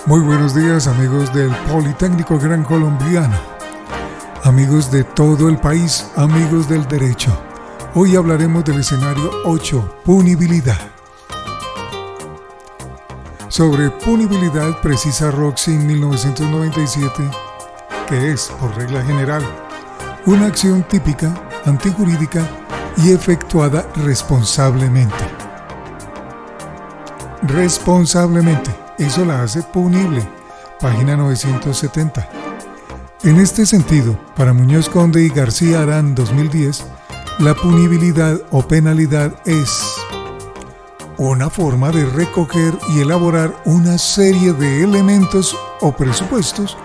Muy buenos días, amigos del Politécnico Gran Colombiano, amigos de todo el país, amigos del derecho. Hoy hablaremos del escenario 8, punibilidad. Sobre punibilidad precisa Roxy en 1997 que es, por regla general, una acción típica, antijurídica y efectuada responsablemente. Responsablemente, eso la hace punible, página 970. En este sentido, para Muñoz Conde y García Arán 2010, la punibilidad o penalidad es una forma de recoger y elaborar una serie de elementos o presupuestos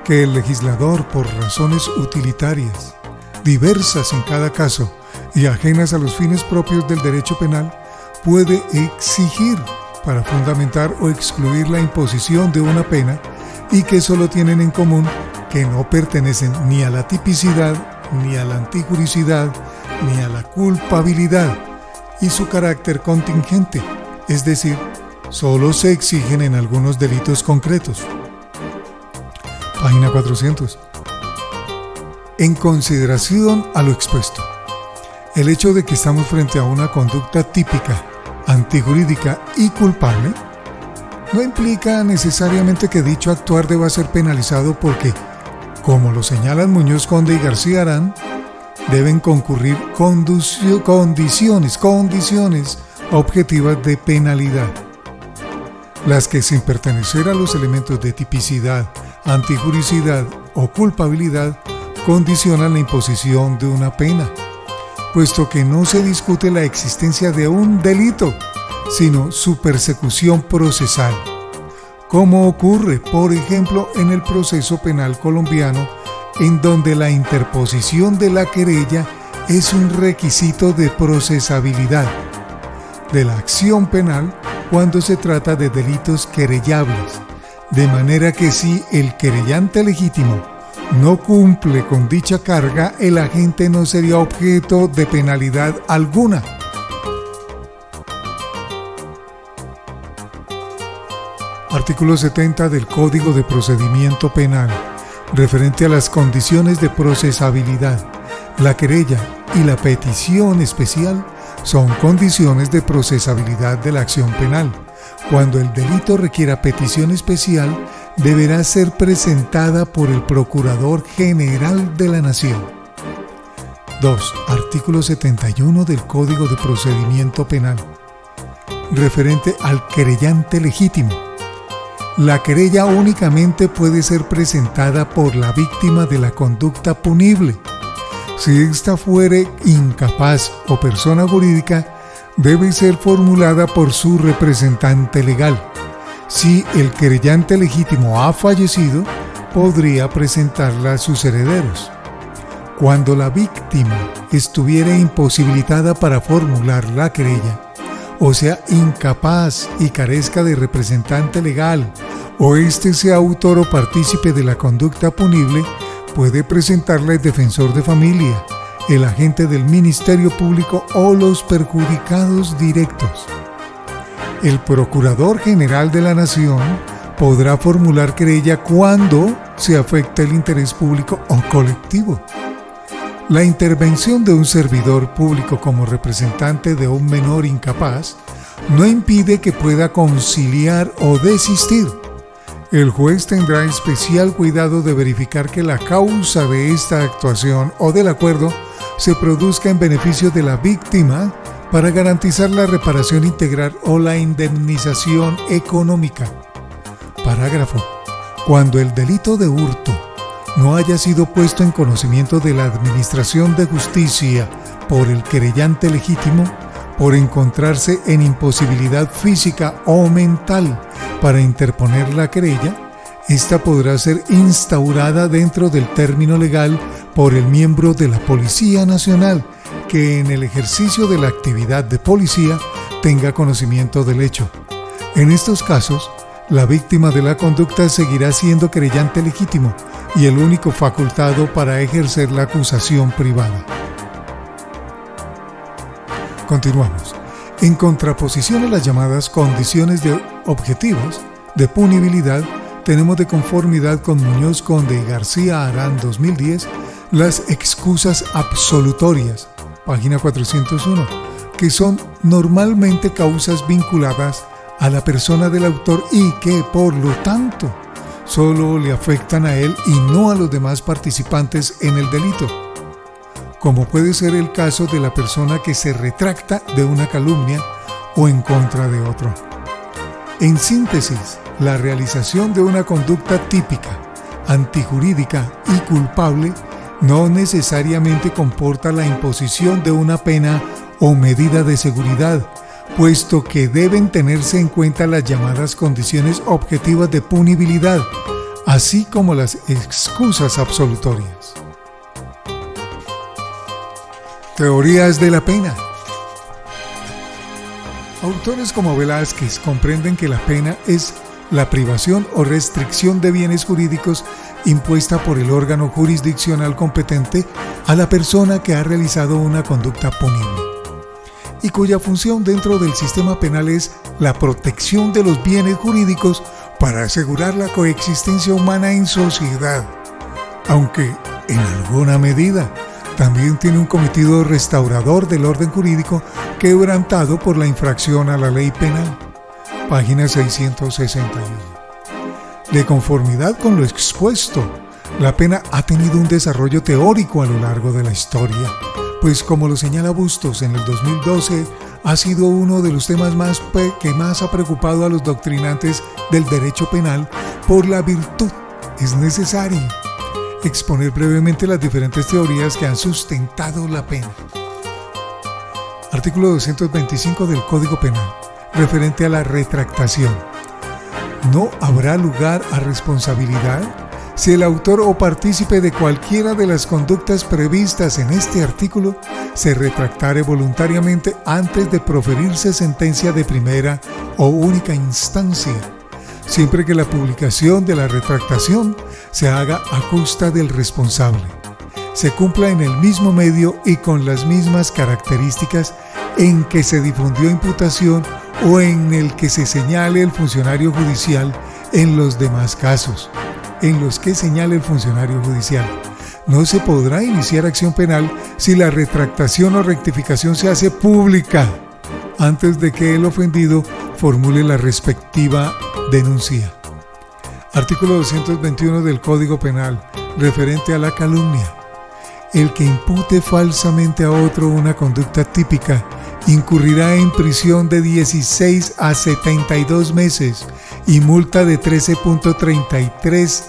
que el legislador, por razones utilitarias, diversas en cada caso y ajenas a los fines propios del derecho penal, puede exigir para fundamentar o excluir la imposición de una pena y que solo tienen en común que no pertenecen ni a la tipicidad, ni a la antijuricidad, ni a la culpabilidad y su carácter contingente, es decir, solo se exigen en algunos delitos concretos. Página 400. En consideración a lo expuesto, el hecho de que estamos frente a una conducta típica, antijurídica y culpable, no implica necesariamente que dicho actuar deba ser penalizado porque, como lo señalan Muñoz Conde y García Arán, deben concurrir condiciones objetivas de penalidad, las que sin pertenecer a los elementos de tipicidad, antijuricidad o culpabilidad condicionan la imposición de una pena, puesto que no se discute la existencia de un delito, sino su persecución procesal, como ocurre, por ejemplo, en el proceso penal colombiano, en donde la interposición de la querella es un requisito de procesabilidad de la acción penal cuando se trata de delitos querellables, de manera que si el querellante legítimo no cumple con dicha carga, el agente no sería objeto de penalidad alguna. Artículo 70 del Código de Procedimiento Penal, referente a las condiciones de procesabilidad. La querella y la petición especial son condiciones de procesabilidad de la acción penal. Cuando el delito requiera petición especial, deberá ser presentada por el Procurador General de la Nación. 2. Artículo 71 del Código de Procedimiento Penal, referente al querellante legítimo. La querella únicamente puede ser presentada por la víctima de la conducta punible. Si ésta fuere incapaz o persona jurídica, debe ser formulada por su representante legal. Si el querellante legítimo ha fallecido, podría presentarla a sus herederos. Cuando la víctima estuviere imposibilitada para formular la querella, o sea incapaz y carezca de representante legal, o éste sea autor o partícipe de la conducta punible, puede presentarla el defensor de familia, el agente del Ministerio Público o los perjudicados directos. El Procurador General de la Nación podrá formular querella cuando se afecte el interés público o colectivo. La intervención de un servidor público como representante de un menor incapaz no impide que pueda conciliar o desistir. El juez tendrá especial cuidado de verificar que la causa de esta actuación o del acuerdo se produzca en beneficio de la víctima para garantizar la reparación integral o la indemnización económica. Parágrafo. Cuando el delito de hurto no haya sido puesto en conocimiento de la Administración de Justicia por el querellante legítimo, por encontrarse en imposibilidad física o mental para interponer la querella, esta podrá ser instaurada dentro del término legal por el miembro de la Policía Nacional que en el ejercicio de la actividad de policía tenga conocimiento del hecho. En estos casos, la víctima de la conducta seguirá siendo querellante legítimo y el único facultado para ejercer la acusación privada. Continuamos. En contraposición a las llamadas condiciones objetivas de punibilidad, tenemos de conformidad con Muñoz Conde y García Arán 2010 las excusas absolutorias, página 401, que son normalmente causas vinculadas a la persona del autor y que, por lo tanto, solo le afectan a él y no a los demás participantes en el delito, como puede ser el caso de la persona que se retracta de una calumnia o en contra de otro. En síntesis, la realización de una conducta típica, antijurídica y culpable no necesariamente comporta la imposición de una pena o medida de seguridad, puesto que deben tenerse en cuenta las llamadas condiciones objetivas de punibilidad, así como las excusas absolutorias. Teorías de la pena. Autores como Velázquez comprenden que la pena es la privación o restricción de bienes jurídicos impuesta por el órgano jurisdiccional competente a la persona que ha realizado una conducta punible, y cuya función dentro del sistema penal es la protección de los bienes jurídicos para asegurar la coexistencia humana en sociedad, aunque en alguna medida también tiene un cometido restaurador del orden jurídico quebrantado por la infracción a la ley penal, página 661. De conformidad con lo expuesto, la pena ha tenido un desarrollo teórico a lo largo de la historia, pues como lo señala Bustos en el 2012, ha sido uno de los temas que más ha preocupado a los doctrinantes del derecho penal por la virtud. Es necesario exponer brevemente las diferentes teorías que han sustentado la pena. Artículo 225 del Código Penal, referente a la retractación. No habrá lugar a responsabilidad si el autor o partícipe de cualquiera de las conductas previstas en este artículo se retractare voluntariamente antes de proferirse sentencia de primera o única instancia, siempre que la publicación de la retractación se haga a costa del responsable, se cumpla en el mismo medio y con las mismas características en que se difundió imputación o en el que se señale el funcionario judicial en los demás casos, en los que señale el funcionario judicial. No se podrá iniciar acción penal si la retractación o rectificación se hace pública antes de que el ofendido formule la respectiva denuncia. Artículo 221 del Código Penal, referente a la calumnia. El que impute falsamente a otro una conducta típica incurrirá en prisión de 16 a 72 meses y multa de 13.33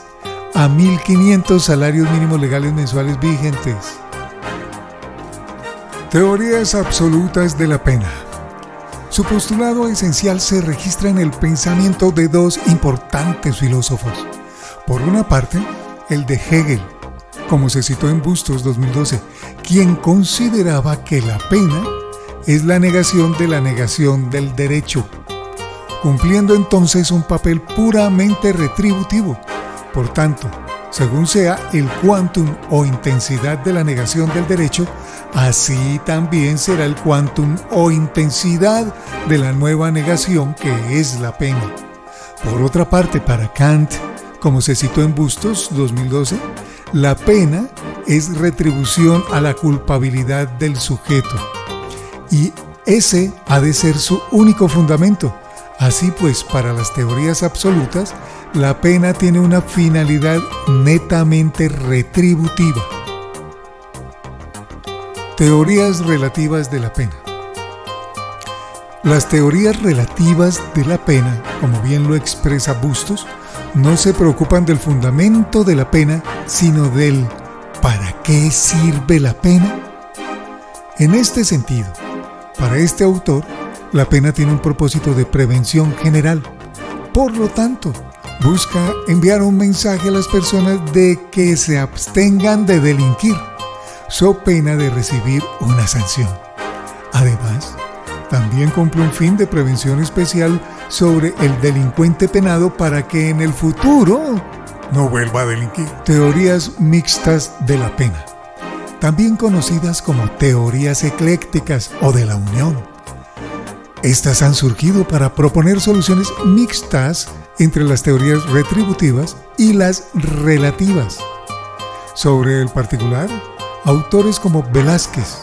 a 1.500 salarios mínimos legales mensuales vigentes. Teorías absolutas de la pena. Su postulado esencial se registra en el pensamiento de dos importantes filósofos. Por una parte, el de Hegel, como se citó en Bustos 2012, quien consideraba que la pena es la negación de la negación del derecho, cumpliendo entonces un papel puramente retributivo. Por tanto, según sea el quantum o intensidad de la negación del derecho, así también será el quantum o intensidad de la nueva negación que es la pena. Por otra parte, para Kant, como se citó en Bustos 2012, la pena es retribución a la culpabilidad del sujeto, y ese ha de ser su único fundamento. Así pues, para las teorías absolutas, la pena tiene una finalidad netamente retributiva. Teorías relativas de la pena. Las teorías relativas de la pena, como bien lo expresa Bustos, no se preocupan del fundamento de la pena, sino del ¿para qué sirve la pena? En este sentido, para este autor, la pena tiene un propósito de prevención general. Por lo tanto, busca enviar un mensaje a las personas de que se abstengan de delinquir, so pena de recibir una sanción. Además, también cumple un fin de prevención especial sobre el delincuente penado para que en el futuro no vuelva a delinquir. Teorías mixtas de la pena, también conocidas como teorías eclécticas o de la unión. Estas han surgido para proponer soluciones mixtas entre las teorías retributivas y las relativas. Sobre el particular, autores como Velázquez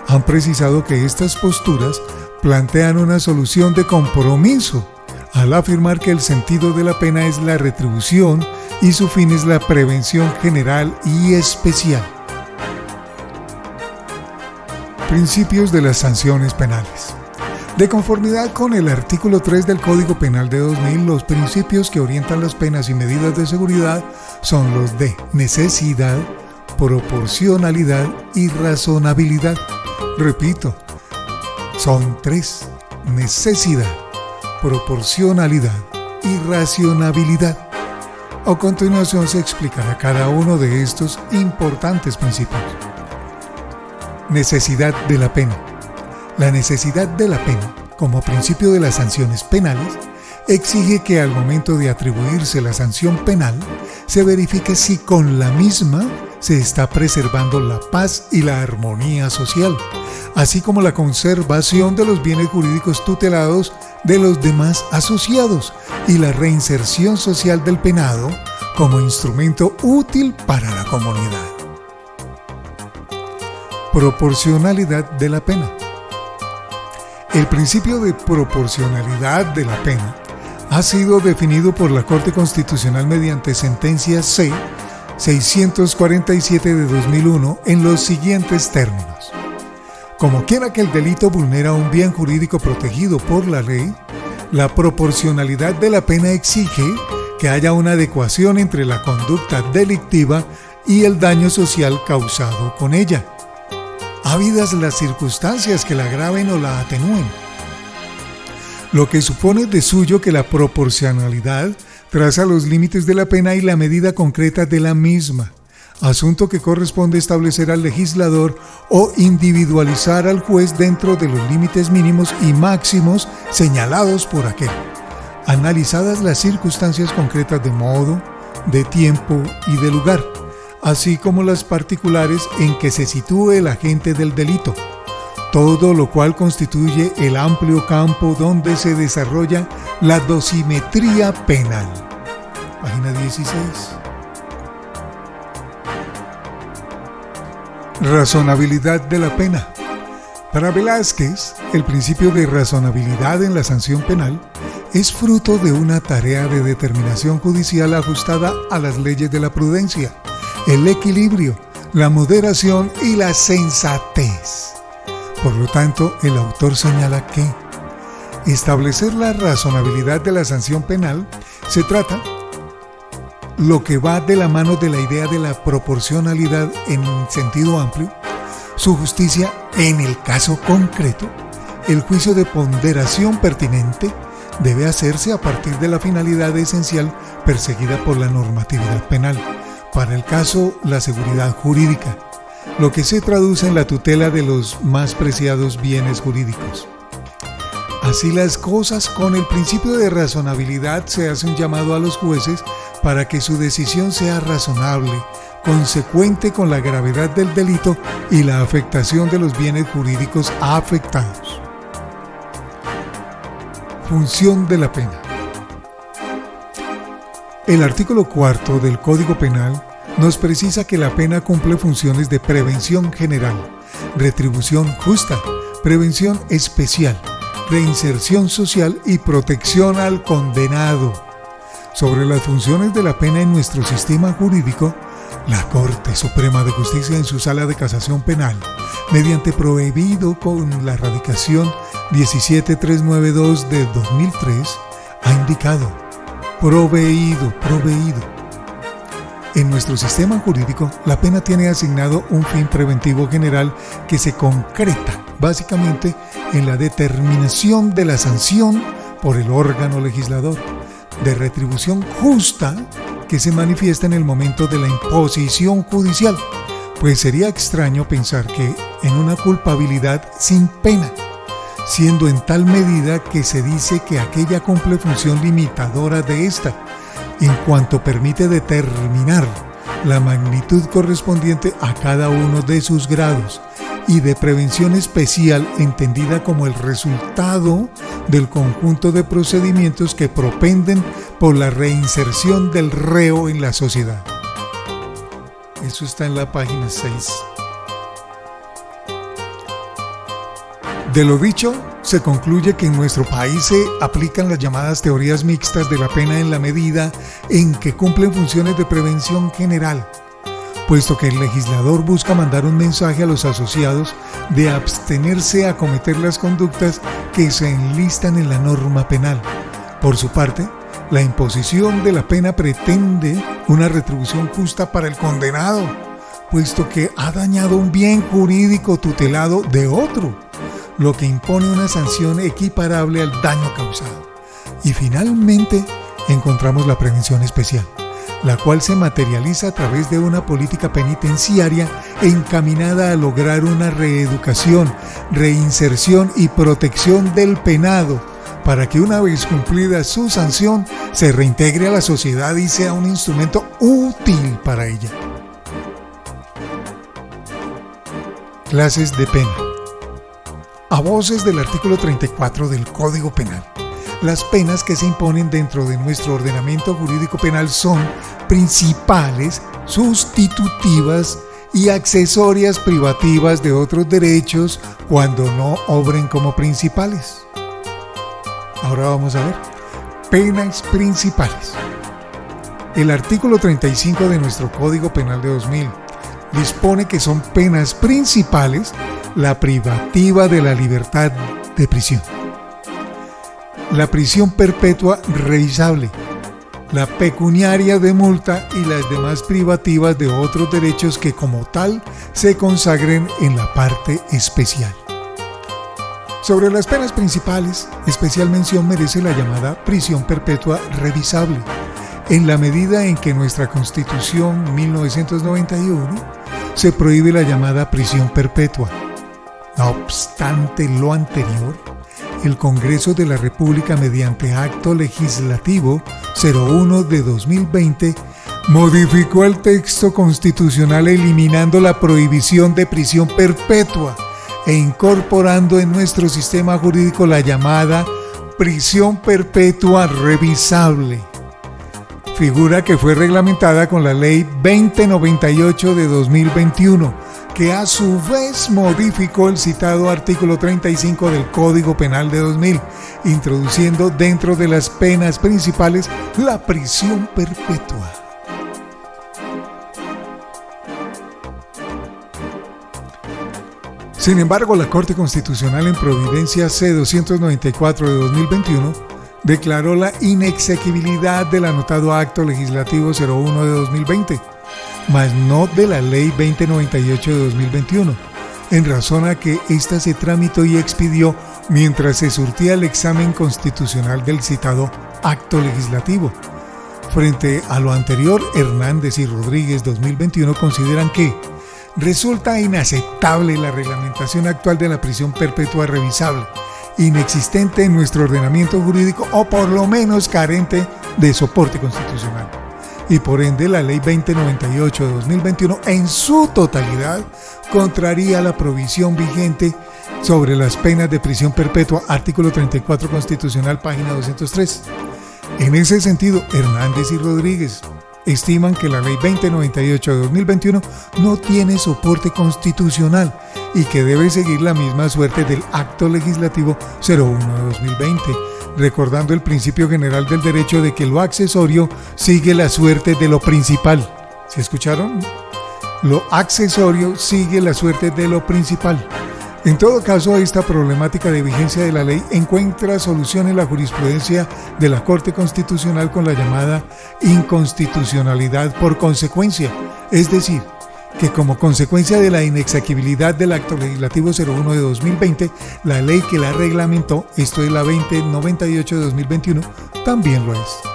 han precisado que estas posturas plantean una solución de compromiso al afirmar que el sentido de la pena es la retribución y su fin es la prevención general y especial. Principios de las sanciones penales. De conformidad con el artículo 3 del Código Penal de 2000, los principios que orientan las penas y medidas de seguridad son los de necesidad, proporcionalidad y razonabilidad. Repito, son tres: necesidad, proporcionalidad y racionabilidad. A continuación se explicará cada uno de estos importantes principios. Necesidad de la pena. La necesidad de la pena, como principio de las sanciones penales, exige que al momento de atribuirse la sanción penal, se verifique si con la misma se está preservando la paz y la armonía social, así como la conservación de los bienes jurídicos tutelados de los demás asociados y la reinserción social del penado como instrumento útil para la comunidad. Proporcionalidad de la pena. El principio de proporcionalidad de la pena ha sido definido por la Corte Constitucional mediante sentencia C-647 de 2001 en los siguientes términos. Como quiera que el delito vulnera un bien jurídico protegido por la ley, la proporcionalidad de la pena exige que haya una adecuación entre la conducta delictiva y el daño social causado con ella, habidas las circunstancias que la agraven o la atenúen. Lo que supone de suyo que la proporcionalidad traza los límites de la pena y la medida concreta de la misma, asunto que corresponde establecer al legislador o individualizar al juez dentro de los límites mínimos y máximos señalados por aquel, analizadas las circunstancias concretas de modo, de tiempo y de lugar, así como las particulares en que se sitúe el agente del delito, todo lo cual constituye el amplio campo donde se desarrolla la dosimetría penal. Página 16. Razonabilidad de la pena. Para Velázquez, el principio de razonabilidad en la sanción penal es fruto de una tarea de determinación judicial ajustada a las leyes de la prudencia, el equilibrio, la moderación y la sensatez. Por lo tanto, el autor señala que establecer la razonabilidad de la sanción penal se trata lo que va de la mano de la idea de la proporcionalidad en sentido amplio, su justicia en el caso concreto, el juicio de ponderación pertinente debe hacerse a partir de la finalidad esencial perseguida por la normatividad penal, para el caso la seguridad jurídica, lo que se traduce en la tutela de los más preciados bienes jurídicos. Así las cosas, con el principio de razonabilidad se hace un llamado a los jueces para que su decisión sea razonable, consecuente con la gravedad del delito y la afectación de los bienes jurídicos afectados. Función de la pena. El artículo 4 del Código Penal nos precisa que la pena cumple funciones de prevención general, retribución justa, prevención especial, reinserción social y protección al condenado. Sobre las funciones de la pena en nuestro sistema jurídico, la Corte Suprema de Justicia en su Sala de Casación Penal, mediante prohibido con la radicación 17392 de 2003, ha indicado proveído. En nuestro sistema jurídico, la pena tiene asignado un fin preventivo general que se concreta básicamente en la determinación de la sanción por el órgano legislador, de retribución justa que se manifiesta en el momento de la imposición judicial, pues sería extraño pensar que en una culpabilidad sin pena, siendo en tal medida que se dice que aquella cumple función limitadora de esta, en cuanto permite determinar la magnitud correspondiente a cada uno de sus grados, y de prevención especial entendida como el resultado del conjunto de procedimientos que propenden por la reinserción del reo en la sociedad. Eso está en la página 6. De lo dicho, se concluye que en nuestro país se aplican las llamadas teorías mixtas de la pena en la medida en que cumplen funciones de prevención general, puesto que el legislador busca mandar un mensaje a los asociados de abstenerse a cometer las conductas que se enlistan en la norma penal. Por su parte, la imposición de la pena pretende una retribución justa para el condenado, puesto que ha dañado un bien jurídico tutelado de otro, lo que impone una sanción equiparable al daño causado. Y finalmente encontramos la prevención especial, la cual se materializa a través de una política penitenciaria encaminada a lograr una reeducación, reinserción y protección del penado, para que una vez cumplida su sanción se reintegre a la sociedad y sea un instrumento útil para ella. Clases de pena. A voces del artículo 34 del Código Penal, las penas que se imponen dentro de nuestro ordenamiento jurídico penal son principales, sustitutivas y accesorias privativas de otros derechos cuando no obren como principales. Ahora vamos a ver. Penas principales. El artículo 35 de nuestro Código Penal de 2000 dispone que son penas principales la privativa de la libertad de prisión, la prisión perpetua revisable, la pecuniaria de multa y las demás privativas de otros derechos que como tal se consagren en la parte especial. Sobre las penas principales, especial mención merece la llamada prisión perpetua revisable, en la medida en que nuestra Constitución 1991 se prohíbe la llamada prisión perpetua. No obstante lo anterior, el Congreso de la República, mediante acto legislativo 01 de 2020, modificó el texto constitucional eliminando la prohibición de prisión perpetua e incorporando en nuestro sistema jurídico la llamada prisión perpetua revisable, figura que fue reglamentada con la Ley 2098 de 2021, que a su vez modificó el citado artículo 35 del Código Penal de 2000, introduciendo dentro de las penas principales la prisión perpetua. Sin embargo, la Corte Constitucional en Providencia C-294 de 2021 declaró la inexequibilidad del anotado acto legislativo 01 de 2020, mas no de la Ley 2098 de 2021, en razón a que ésta se tramitó y expidió mientras se surtía el examen constitucional del citado acto legislativo. Frente a lo anterior, Hernández y Rodríguez 2021 consideran que resulta inaceptable la reglamentación actual de la prisión perpetua revisable, inexistente en nuestro ordenamiento jurídico o por lo menos carente de soporte constitucional. Y por ende la Ley 2098 de 2021 en su totalidad contraría la provisión vigente sobre las penas de prisión perpetua, artículo 34 constitucional, página 203. En ese sentido, Hernández y Rodríguez estiman que la Ley 2098 de 2021 no tiene soporte constitucional y que debe seguir la misma suerte del acto legislativo 01 de 2020, recordando el principio general del derecho de que lo accesorio sigue la suerte de lo principal. ¿Sí escucharon? Lo accesorio sigue la suerte de lo principal. En todo caso, esta problemática de vigencia de la ley encuentra solución en la jurisprudencia de la Corte Constitucional con la llamada inconstitucionalidad por consecuencia, es decir, que como consecuencia de la inexequibilidad del acto legislativo 01 de 2020, la ley que la reglamentó, esto es la 2098 de 2021, también lo es.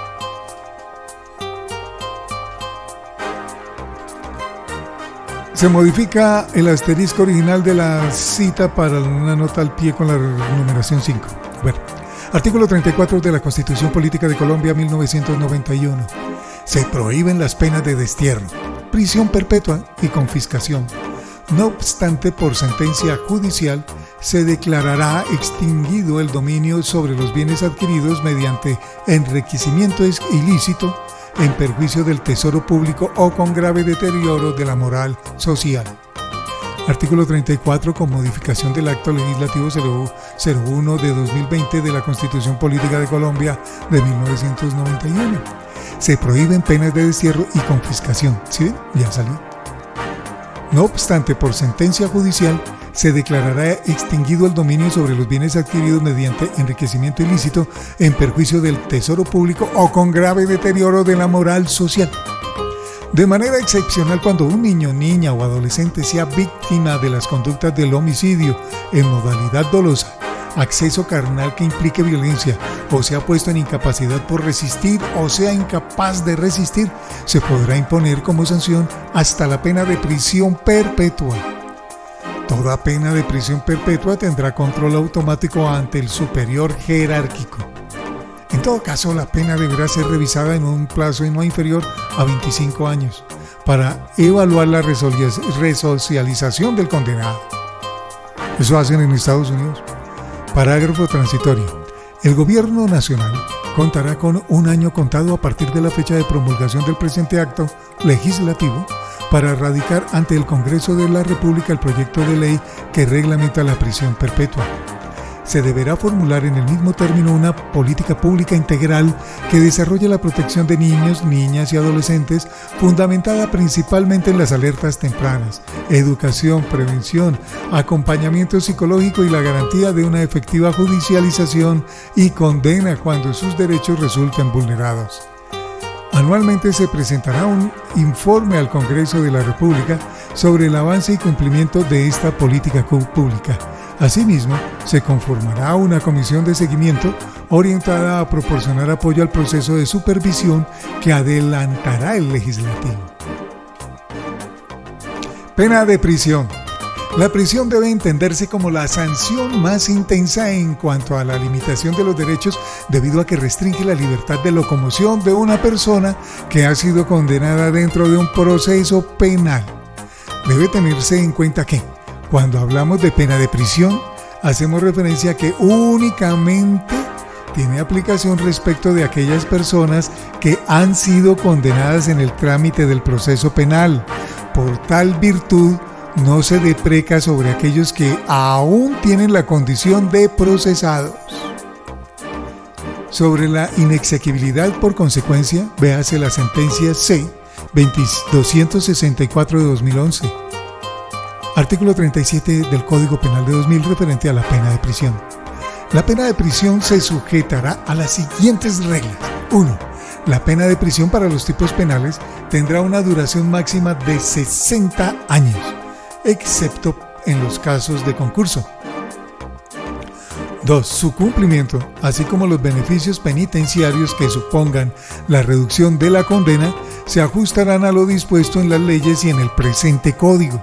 Se modifica el asterisco original de la cita para una nota al pie con la numeración 5. Bueno, artículo 34 de la Constitución Política de Colombia 1991. Se prohíben las penas de destierro, prisión perpetua y confiscación, No obstante, por sentencia judicial, se declarará extinguido el dominio sobre los bienes adquiridos mediante enriquecimiento ilícito en perjuicio del tesoro público o con grave deterioro de la moral social. Artículo 34, con modificación del Acto Legislativo 01 de 2020 de la Constitución Política de Colombia de 1991. Se prohíben penas de destierro y confiscación. ¿Sí ven? Ya salió. No obstante, por sentencia judicial, se declarará extinguido el dominio sobre los bienes adquiridos mediante enriquecimiento ilícito en perjuicio del tesoro público o con grave deterioro de la moral social. De manera excepcional, cuando un niño, niña o adolescente sea víctima de las conductas del homicidio en modalidad dolosa, acceso carnal que implique violencia, o sea puesto en incapacidad por resistir o sea incapaz de resistir, se podrá imponer como sanción hasta la pena de prisión perpetua. Toda pena de prisión perpetua tendrá control automático ante el superior jerárquico. En todo caso, la pena deberá ser revisada en un plazo no inferior a 25 años para evaluar la resocialización del condenado. Eso hacen en Estados Unidos. Parágrafo transitorio. El Gobierno Nacional contará con un año contado a partir de la fecha de promulgación del presente acto legislativo para radicar ante el Congreso de la República el proyecto de ley que reglamenta la prisión perpetua. Se deberá formular en el mismo término una política pública integral que desarrolle la protección de niños, niñas y adolescentes, fundamentada principalmente en las alertas tempranas, educación, prevención, acompañamiento psicológico y la garantía de una efectiva judicialización y condena cuando sus derechos resulten vulnerados. Anualmente se presentará un informe al Congreso de la República sobre el avance y cumplimiento de esta política pública. Asimismo, se conformará una comisión de seguimiento orientada a proporcionar apoyo al proceso de supervisión que adelantará el legislativo. Pena de prisión. La prisión debe entenderse como la sanción más intensa en cuanto a la limitación de los derechos debido a que restringe la libertad de locomoción de una persona que ha sido condenada dentro de un proceso penal. Debe tenerse en cuenta que, cuando hablamos de pena de prisión, hacemos referencia a que únicamente tiene aplicación respecto de aquellas personas que han sido condenadas en el trámite del proceso penal. Por tal virtud, no se depreca sobre aquellos que aún tienen la condición de procesados. Sobre la inexequibilidad, por consecuencia, véase la sentencia C-264 de 2011. Artículo 37 del Código Penal de 2000 referente a la pena de prisión. La pena de prisión se sujetará a las siguientes reglas. 1. La pena de prisión para los tipos penales tendrá una duración máxima de 60 años, excepto en los casos de concurso. 2. Su cumplimiento, así como los beneficios penitenciarios que supongan la reducción de la condena, se ajustarán a lo dispuesto en las leyes y en el presente código.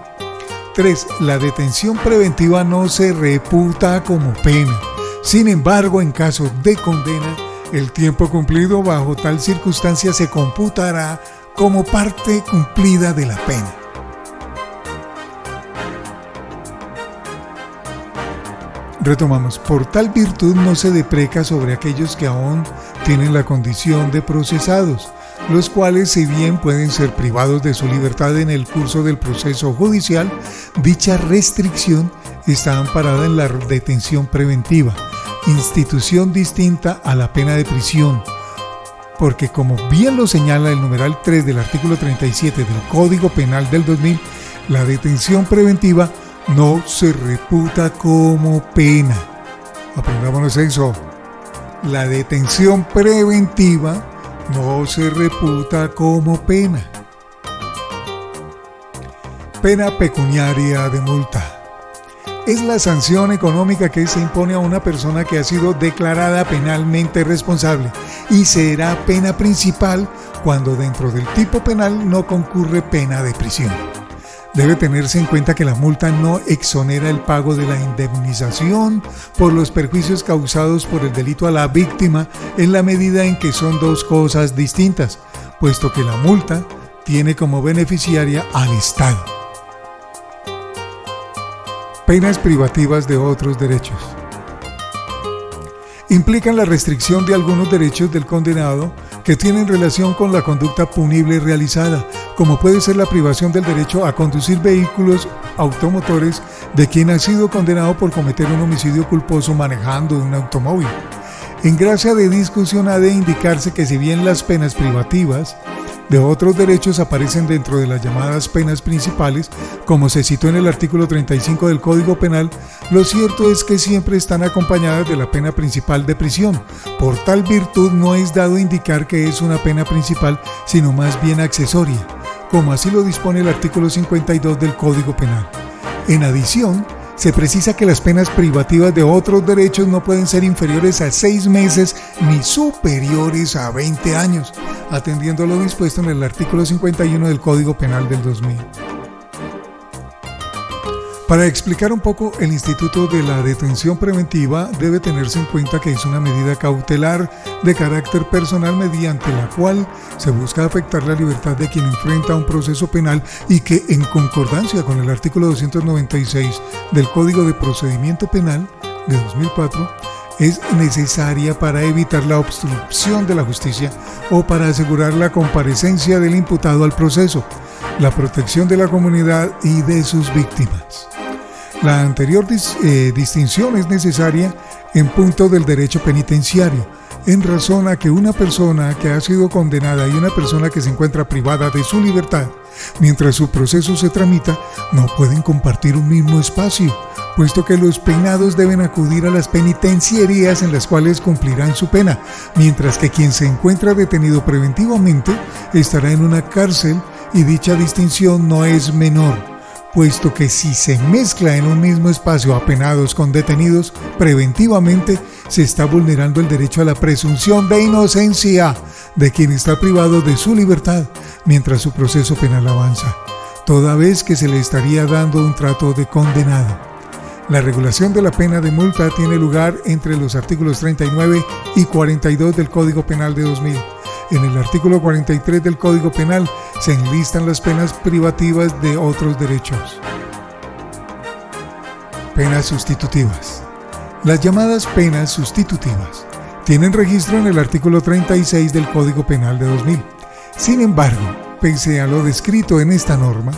3. La detención preventiva no se reputa como pena. Sin embargo, en caso de condena, el tiempo cumplido bajo tal circunstancia se computará como parte cumplida de la pena. Retomamos. Por tal virtud no se depreca sobre aquellos que aún tienen la condición de procesados, los cuales, si bien pueden ser privados de su libertad en el curso del proceso judicial, dicha restricción está amparada en la detención preventiva, institución distinta a la pena de prisión, porque como bien lo señala el numeral 3 del artículo 37 del Código Penal del 2000, la detención preventiva no se reputa como pena. Aprendámonos eso. La detención preventiva no se reputa como pena. Pena pecuniaria de multa. Es la sanción económica que se impone a una persona que ha sido declarada penalmente responsable y será pena principal cuando dentro del tipo penal no concurre pena de prisión. Debe tenerse en cuenta que la multa no exonera el pago de la indemnización por los perjuicios causados por el delito a la víctima en la medida en que son dos cosas distintas, puesto que la multa tiene como beneficiaria al Estado. Penas privativas de otros derechos. Implican la restricción de algunos derechos del condenado que tienen relación con la conducta punible realizada, como puede ser la privación del derecho a conducir vehículos automotores de quien ha sido condenado por cometer un homicidio culposo manejando un automóvil. En gracia de discusión ha de indicarse que si bien las penas privativas de otros derechos aparecen dentro de las llamadas penas principales, como se citó en el artículo 35 del Código Penal, lo cierto es que siempre están acompañadas de la pena principal de prisión. Por tal virtud no es dado indicar que es una pena principal, sino más bien accesoria, como así lo dispone el artículo 52 del Código Penal. En adición, se precisa que las penas privativas de otros derechos no pueden ser inferiores a 6 meses ni superiores a 20 años, atendiendo a lo dispuesto en el artículo 51 del Código Penal del 2000. Para explicar un poco el instituto de la detención preventiva, debe tenerse en cuenta que es una medida cautelar de carácter personal mediante la cual se busca afectar la libertad de quien enfrenta un proceso penal y que, en concordancia con el artículo 296 del Código de Procedimiento Penal de 2004, es necesaria para evitar la obstrucción de la justicia o para asegurar la comparecencia del imputado al proceso, la protección de la comunidad y de sus víctimas. La anterior distinción es necesaria en punto del derecho penitenciario, en razón a que una persona que ha sido condenada y una persona que se encuentra privada de su libertad, mientras su proceso se tramita, no pueden compartir un mismo espacio, puesto que los penados deben acudir a las penitenciarías en las cuales cumplirán su pena, mientras que quien se encuentra detenido preventivamente estará en una cárcel, y dicha distinción no es menor, puesto que si se mezcla en un mismo espacio a penados con detenidos preventivamente, se está vulnerando el derecho a la presunción de inocencia de quien está privado de su libertad mientras su proceso penal avanza, toda vez que se le estaría dando un trato de condenado. La regulación de la pena de multa tiene lugar entre los artículos 39 y 42 del Código Penal de 2000. En el artículo 43 del Código Penal se enlistan las penas privativas de otros derechos. Penas sustitutivas. Las llamadas penas sustitutivas tienen registro en el artículo 36 del Código Penal de 2000. Sin embargo, pese a lo descrito en esta norma,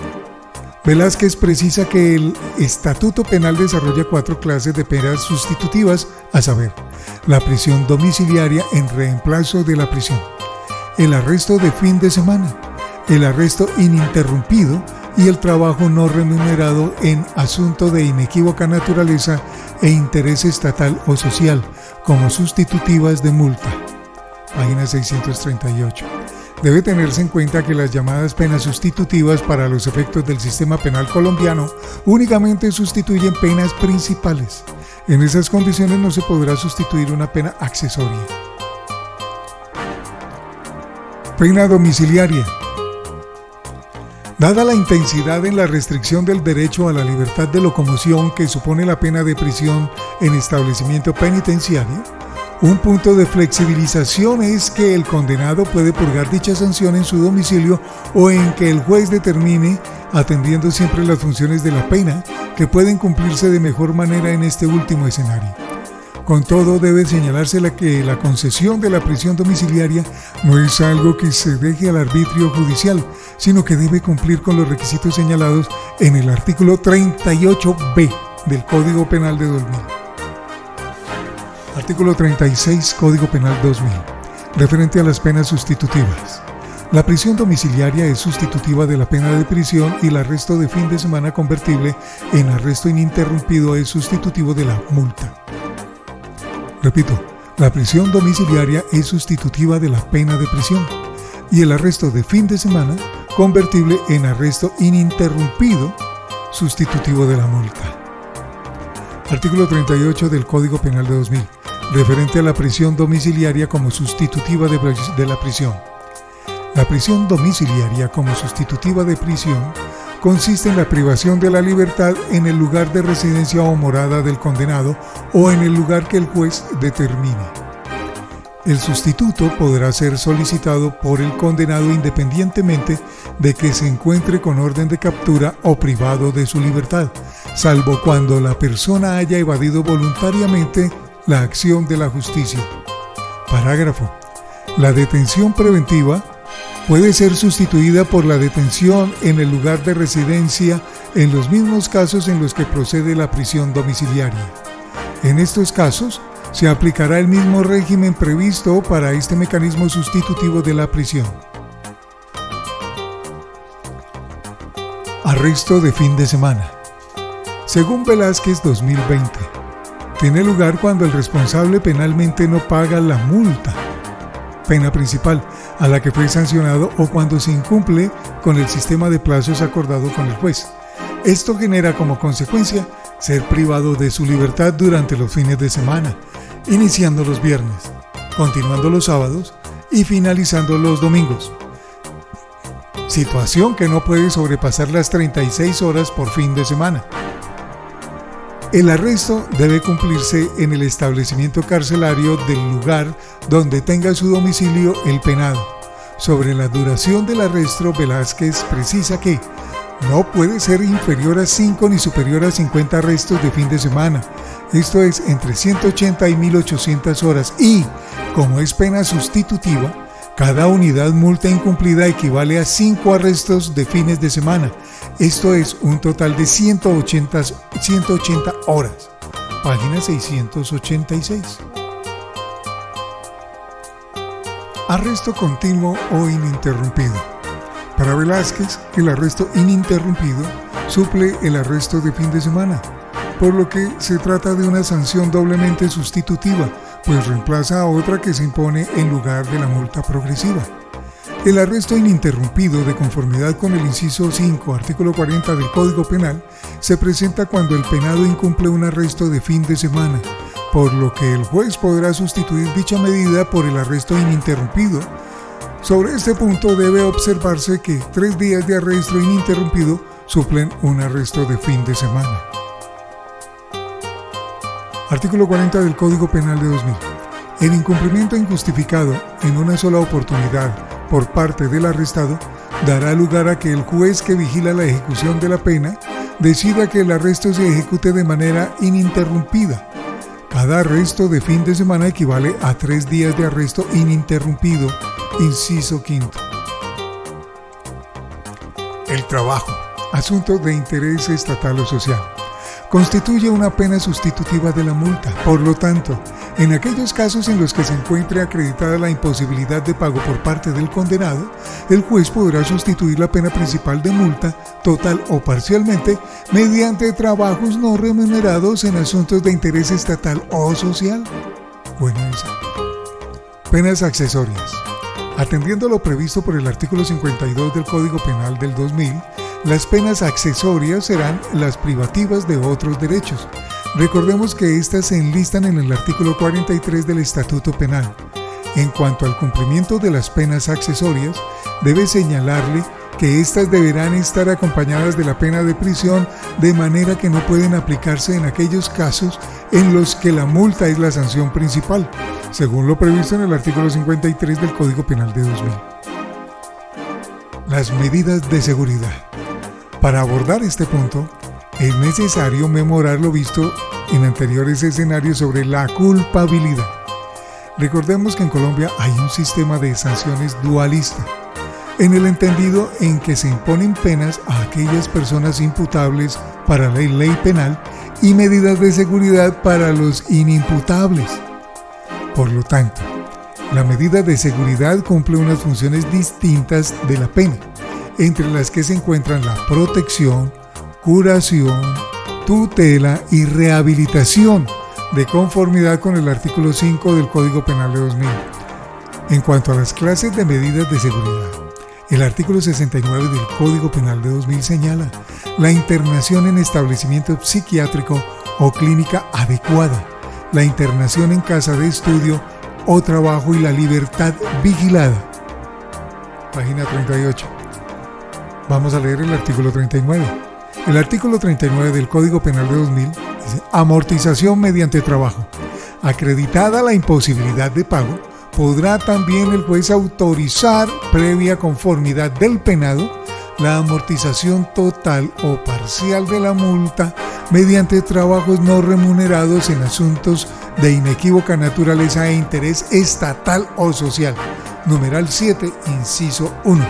Velázquez precisa que el Estatuto Penal desarrolla 4 clases de penas sustitutivas, a saber, la prisión domiciliaria en reemplazo de la prisión, el arresto de fin de semana, el arresto ininterrumpido y el trabajo no remunerado en asunto de inequívoca naturaleza e interés estatal o social, como sustitutivas de multa. Página 638. Debe tenerse en cuenta que las llamadas penas sustitutivas para los efectos del sistema penal colombiano únicamente sustituyen penas principales. En esas condiciones no se podrá sustituir una pena accesoria. Pena domiciliaria. Dada la intensidad en la restricción del derecho a la libertad de locomoción que supone la pena de prisión en establecimiento penitenciario, un punto de flexibilización es que el condenado puede purgar dicha sanción en su domicilio o en que el juez determine, atendiendo siempre las funciones de la pena, que pueden cumplirse de mejor manera en este último escenario. Con todo, debe señalarse que la concesión de la prisión domiciliaria no es algo que se deje al arbitrio judicial, sino que debe cumplir con los requisitos señalados en el artículo 38b del Código Penal de 2000. Artículo 36, Código Penal 2000, referente a las penas sustitutivas. La prisión domiciliaria es sustitutiva de la pena de prisión y el arresto de fin de semana convertible en arresto ininterrumpido es sustitutivo de la multa. Repito, la prisión domiciliaria es sustitutiva de la pena de prisión y el arresto de fin de semana convertible en arresto ininterrumpido sustitutivo de la multa. Artículo 38 del Código Penal de 2000, referente a la prisión domiciliaria como sustitutiva de la prisión. La prisión domiciliaria como sustitutiva de prisión consiste en la privación de la libertad en el lugar de residencia o morada del condenado o en el lugar que el juez determine. El sustituto podrá ser solicitado por el condenado independientemente de que se encuentre con orden de captura o privado de su libertad, salvo cuando la persona haya evadido voluntariamente la acción de la justicia. Parágrafo. La detención preventiva puede ser sustituida por la detención en el lugar de residencia en los mismos casos en los que procede la prisión domiciliaria. En estos casos, se aplicará el mismo régimen previsto para este mecanismo sustitutivo de la prisión. Arresto de fin de semana. Según Velázquez 2020, tiene lugar cuando el responsable penalmente no paga la multa, pena principal, a la que fue sancionado, o cuando se incumple con el sistema de plazos acordado con el juez. Esto genera como consecuencia ser privado de su libertad durante los fines de semana, iniciando los viernes, continuando los sábados y finalizando los domingos. Situación que no puede sobrepasar las 36 horas por fin de semana. El arresto debe cumplirse en el establecimiento carcelario del lugar donde tenga su domicilio el penado. Sobre la duración del arresto, Velázquez precisa que no puede ser inferior a 5 ni superior a 50 arrestos de fin de semana, esto es, entre 180 y 1800 horas, y, como es pena sustitutiva, cada unidad multa incumplida equivale a 5 arrestos de fines de semana, esto es, un total de 180 horas. Página 686. Arresto continuo o ininterrumpido. Para Velázquez, el arresto ininterrumpido suple el arresto de fin de semana, por lo que se trata de una sanción doblemente sustitutiva, pues reemplaza a otra que se impone en lugar de la multa progresiva. El arresto ininterrumpido, de conformidad con el inciso 5, artículo 40 del Código Penal, se presenta cuando el penado incumple un arresto de fin de semana, por lo que el juez podrá sustituir dicha medida por el arresto ininterrumpido. Sobre este punto debe observarse que 3 días de arresto ininterrumpido suplen un arresto de fin de semana. Artículo 40 del Código Penal de 2000. El incumplimiento injustificado en una sola oportunidad por parte del arrestado dará lugar a que el juez que vigila la ejecución de la pena decida que el arresto se ejecute de manera ininterrumpida. Cada arresto de fin de semana equivale a 3 días de arresto ininterrumpido. Inciso 5. El trabajo, asunto de interés estatal o social, constituye una pena sustitutiva de la multa. Por lo tanto, en aquellos casos en los que se encuentre acreditada la imposibilidad de pago por parte del condenado, el juez podrá sustituir la pena principal de multa, total o parcialmente, mediante trabajos no remunerados en asuntos de interés estatal o social. Buena esa. Penas accesorias. Atendiendo a lo previsto por el artículo 52 del Código Penal del 2000, las penas accesorias serán las privativas de otros derechos. Recordemos que estas se enlistan en el artículo 43 del Estatuto Penal. En cuanto al cumplimiento de las penas accesorias, debe señalarle que éstas deberán estar acompañadas de la pena de prisión, de manera que no pueden aplicarse en aquellos casos en los que la multa es la sanción principal, según lo previsto en el artículo 53 del Código Penal de 2000. Las medidas de seguridad. Para abordar este punto, es necesario memorar lo visto en anteriores escenarios sobre la culpabilidad. Recordemos que en Colombia hay un sistema de sanciones dualista, en el entendido en que se imponen penas a aquellas personas imputables para la ley penal y medidas de seguridad para los inimputables. Por lo tanto, la medida de seguridad cumple unas funciones distintas de la pena, entre las que se encuentran la protección, curación, tutela y rehabilitación, de conformidad con el artículo 5 del Código Penal de 2000. En cuanto a las clases de medidas de seguridad, el artículo 69 del Código Penal de 2000 señala la internación en establecimiento psiquiátrico o clínica adecuada, la internación en casa de estudio o trabajo y la libertad vigilada. Página 38. Vamos a leer el artículo 39. El artículo 39 del Código Penal de 2000 dice: amortización mediante trabajo. Acreditada la imposibilidad de pago, podrá también el juez autorizar, previa conformidad del penado, la amortización total o parcial de la multa mediante trabajos no remunerados en asuntos de inequívoca naturaleza e interés estatal o social. Numeral 7, inciso 1.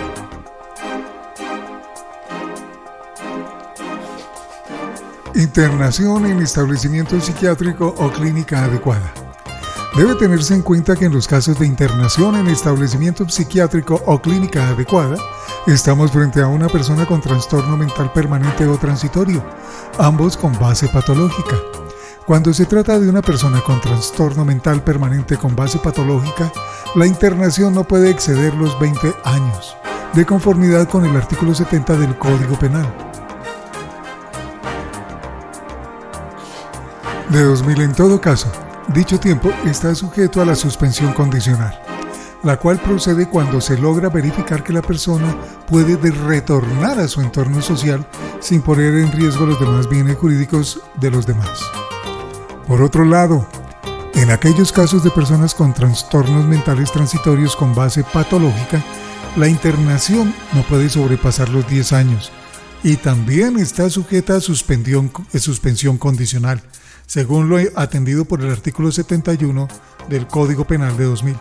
Internación en establecimiento psiquiátrico o clínica adecuada. Debe tenerse en cuenta que en los casos de internación en establecimiento psiquiátrico o clínica adecuada, estamos frente a una persona con trastorno mental permanente o transitorio, ambos con base patológica. Cuando se trata de una persona con trastorno mental permanente con base patológica, la internación no puede exceder los 20 años, de conformidad con el artículo 70 del Código Penal. De 2000 en todo caso, dicho tiempo está sujeto a la suspensión condicional, la cual procede cuando se logra verificar que la persona puede retornar a su entorno social sin poner en riesgo los demás bienes jurídicos de los demás. Por otro lado, en aquellos casos de personas con trastornos mentales transitorios con base patológica, la internación no puede sobrepasar los 10 años y también está sujeta a suspensión condicional, según lo atendido por el artículo 71 del Código Penal de 2000.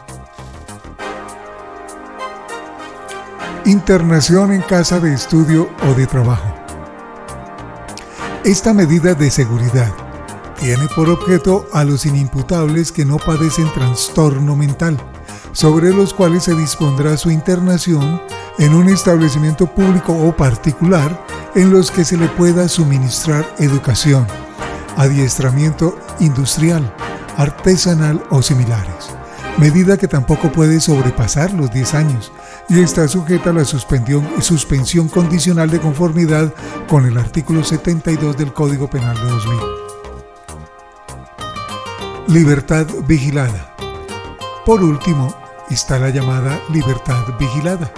Internación en casa de estudio o de trabajo. Esta medida de seguridad tiene por objeto a los inimputables que no padecen trastorno mental, sobre los cuales se dispondrá su internación en un establecimiento público o particular en los que se le pueda suministrar educación, adiestramiento industrial, artesanal o similares, medida que tampoco puede sobrepasar los 10 años y está sujeta a la suspensión condicional de conformidad con el artículo 72 del Código Penal de 2000. Libertad vigilada. Por último, está la llamada libertad vigilada,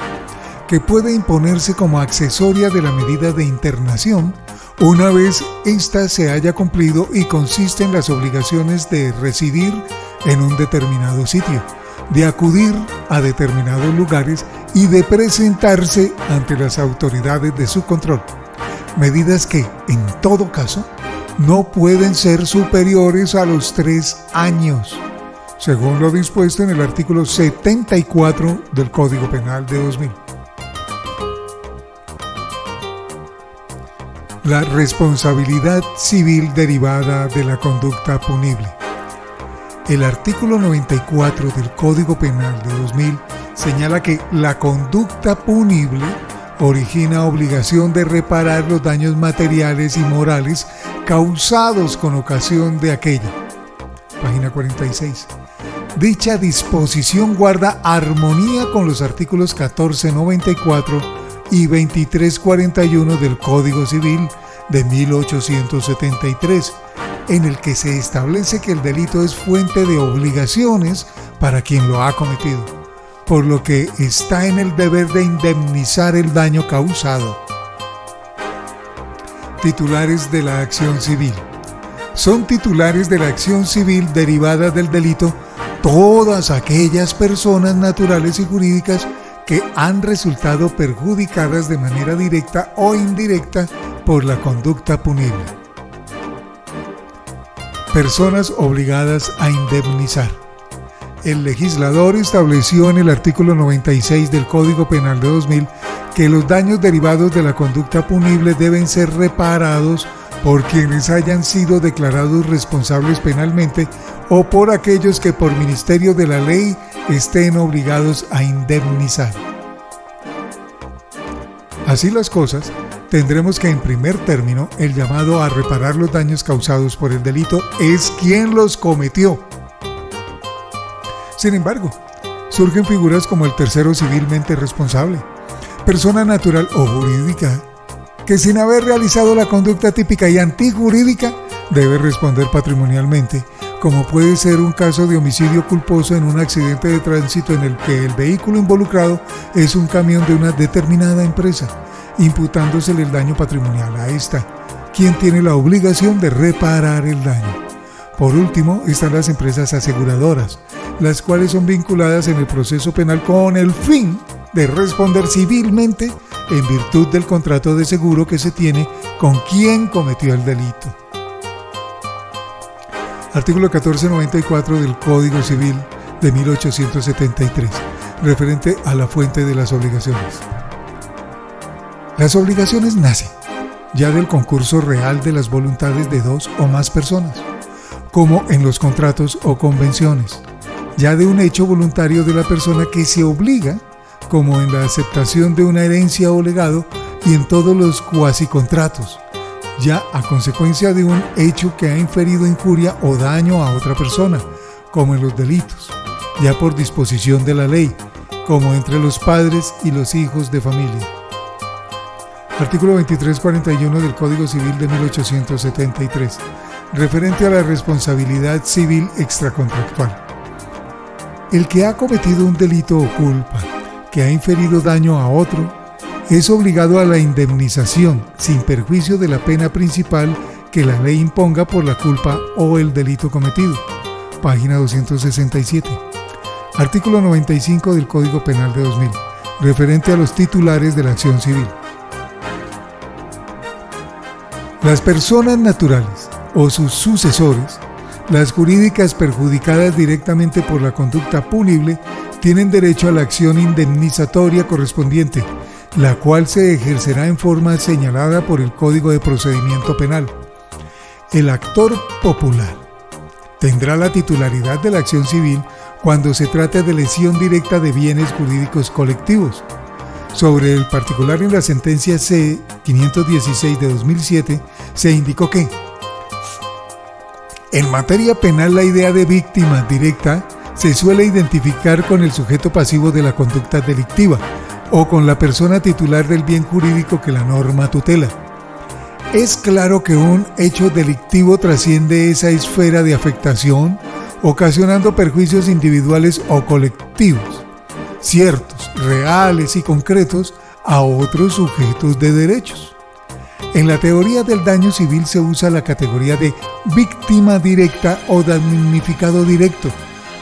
que puede imponerse como accesoria de la medida de internación una vez ésta se haya cumplido y consiste en las obligaciones de residir en un determinado sitio, de acudir a determinados lugares y de presentarse ante las autoridades de su control. Medidas que, en todo caso, no pueden ser superiores a los 3 años, según lo dispuesto en el artículo 74 del Código Penal de 2000. La responsabilidad civil derivada de la conducta punible. El artículo 94 del Código Penal de 2000 señala que la conducta punible origina obligación de reparar los daños materiales y morales causados con ocasión de aquella. Página 46. Dicha disposición guarda armonía con los artículos 1494 y 2341 del Código Civil de 1873, en el que se establece que el delito es fuente de obligaciones para quien lo ha cometido, por lo que está en el deber de indemnizar el daño causado. Titulares de la acción civil. Son titulares de la acción civil derivada del delito todas aquellas personas naturales y jurídicas que han resultado perjudicadas de manera directa o indirecta por la conducta punible. Personas obligadas a indemnizar. El legislador estableció en el artículo 96 del Código Penal de 2000 que los daños derivados de la conducta punible deben ser reparados por quienes hayan sido declarados responsables penalmente o por aquellos que por ministerio de la ley estén obligados a indemnizar. Así las cosas, tendremos que en primer término el llamado a reparar los daños causados por el delito es quien los cometió. Sin embargo, surgen figuras como el tercero civilmente responsable, persona natural o jurídica, que sin haber realizado la conducta típica y antijurídica debe responder patrimonialmente, como puede ser un caso de homicidio culposo en un accidente de tránsito en el que el vehículo involucrado es un camión de una determinada empresa, imputándosele el daño patrimonial a esta, quien tiene la obligación de reparar el daño. Por último, están las empresas aseguradoras, las cuales son vinculadas en el proceso penal con el fin de responder civilmente en virtud del contrato de seguro que se tiene con quien cometió el delito. Artículo 1494 del Código Civil de 1873, referente a la fuente de las obligaciones. Las obligaciones nacen ya del concurso real de las voluntades de dos o más personas, como en los contratos o convenciones, ya de un hecho voluntario de la persona que se obliga, como en la aceptación de una herencia o legado, y en todos los cuasicontratos, ya a consecuencia de un hecho que ha inferido injuria o daño a otra persona, como en los delitos, ya por disposición de la ley, como entre los padres y los hijos de familia. Artículo 2341 del Código Civil de 1873, referente a la responsabilidad civil extracontractual. El que ha cometido un delito o culpa que ha inferido daño a otro es obligado a la indemnización sin perjuicio de la pena principal que la ley imponga por la culpa o el delito cometido. Página 267. Artículo 95 del Código Penal de 2000, referente a los titulares de la acción civil. Las personas naturales o sus sucesores, las jurídicas perjudicadas directamente por la conducta punible, tienen derecho a la acción indemnizatoria correspondiente, la cual se ejercerá en forma señalada por el Código de Procedimiento Penal. El actor popular tendrá la titularidad de la acción civil cuando se trate de lesión directa de bienes jurídicos colectivos. Sobre el particular, en la sentencia C-516 de 2007 se indicó que en materia penal la idea de víctima directa se suele identificar con el sujeto pasivo de la conducta delictiva o con la persona titular del bien jurídico que la norma tutela. Es claro que un hecho delictivo trasciende esa esfera de afectación, ocasionando perjuicios individuales o colectivos, ciertos, reales y concretos, a otros sujetos de derechos. En la teoría del daño civil se usa la categoría de víctima directa o damnificado directo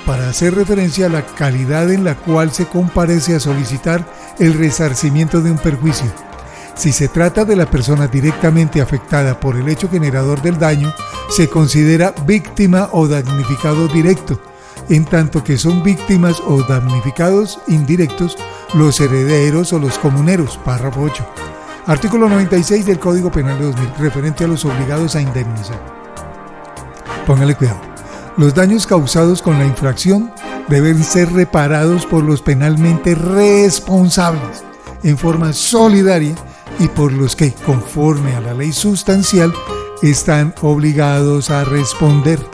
para hacer referencia a la calidad en la cual se comparece a solicitar el resarcimiento de un perjuicio. Si se trata de la persona directamente afectada por el hecho generador del daño, se considera víctima o damnificado directo, en tanto que son víctimas o damnificados indirectos los herederos o los comuneros. Párrafo 8. Artículo 96 del Código Penal de 2000, referente a los obligados a indemnizar. Póngale cuidado. Los daños causados con la infracción deben ser reparados por los penalmente responsables en forma solidaria y por los que, conforme a la ley sustancial, están obligados a responder.